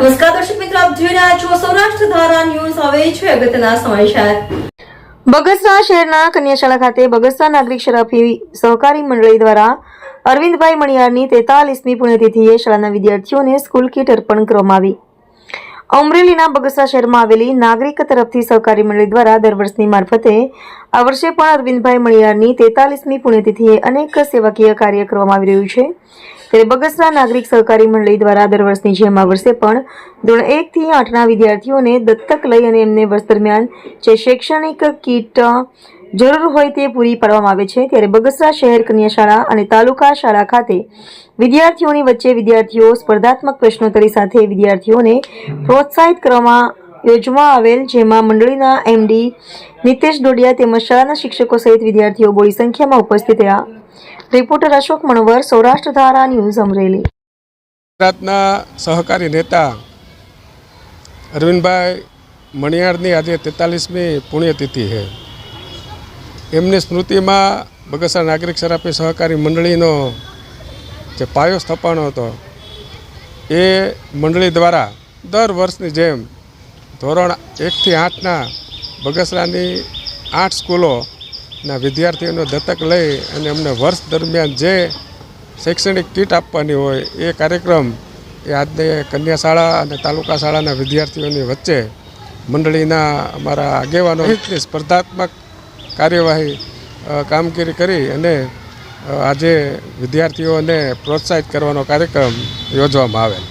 નમસ્કાર દર્શક મિત્રો, આપ જોઈ રહ્યા છો સૌરાષ્ટ્ર ધારા ન્યૂઝ. હવે છે અગત્યના સમાચાર. બગસરા શહેરના કન્યાશાળા ખાતે બગસરા નાગરિક શરાફી સહકારી મંડળી દ્વારા અરવિંદભાઈ મણિયારની 43મી પુણ્યતિથિએ શાળાના વિદ્યાર્થીઓને સ્કૂલ કીટ અર્પણ કરવામાં આવી. અમરેલીના બગસરા શહેરમાં આવેલી નાગરિક તરફથી સહકારી મંડળી દ્વારા દર વર્ષની મારફતે આ વર્ષે પણ અરવિંદભાઈ મણિયારની 43મી પુણ્યતિથિએ અનેક સેવાકીય કાર્ય કરવામાં આવી રહ્યું છે. ત્યારે બગસરા નાગરિક સહકારી મંડળી દ્વારા દર વર્ષની જેમ આ વર્ષે પણ ધોરણ 1 થી 8ના વિદ્યાર્થીઓને દત્તક લઈ અને એમને વર્ષ દરમિયાન જે શૈક્ષણિક કીટ જરૂર હોય તે પૂરી પાડવામાં આવે છે. ત્યારે બગસરા શહેર કન્યાશાળા અને તાલુકા શાળા ખાતે વિદ્યાર્થીઓની વચ્ચે વિદ્યાર્થીઓ સ્પર્ધાત્મક પ્રશ્નોત્તરી સાથે વિદ્યાર્થીઓને પ્રોત્સાહિત કરવામાં યોજવામાં આવેલ, જેમાં મંડળીના એમડી નિતેશ ડોડિયા તેમજ શાળાના શિક્ષકો સહિત વિદ્યાર્થીઓ બોડી સંખ્યામાં ઉપસ્થિત રહ્યા. રિપોર્ટર અશોક મણવર, સૌરાષ્ટ્ર ધારા ન્યૂઝ, અમરેલી. ગુજરાતના સહકારી નેતા અરવિંદભાઈ મણિયારની આજે 43મી પુણ્યતિથિ છે. એમની સ્મૃતિમાં બગસરા નાગરિક શરાફી સહકારી મંડળીનો જે પાયો સ્થપાણો હતો એ મંડળી દ્વારા દર વર્ષની જેમ ધોરણ 1 થી 8ના બગસરાની 8 સ્કૂલોના વિદ્યાર્થીઓનો દત્તક લઈ અને એમને વર્ષ દરમિયાન જે શૈક્ષણિક કીટ આપવાની હોય એ કાર્યક્રમ એ આજને કન્યા અને તાલુકા શાળાના વિદ્યાર્થીઓની વચ્ચે મંડળીના અમારા આગેવાનો સહિતની સ્પર્ધાત્મક કાર્યવાહી કામગીરી કરી અને આજે વિદ્યાર્થીઓને પ્રોત્સાહિત કરવાનો કાર્યક્રમ યોજવામાં આવેલ.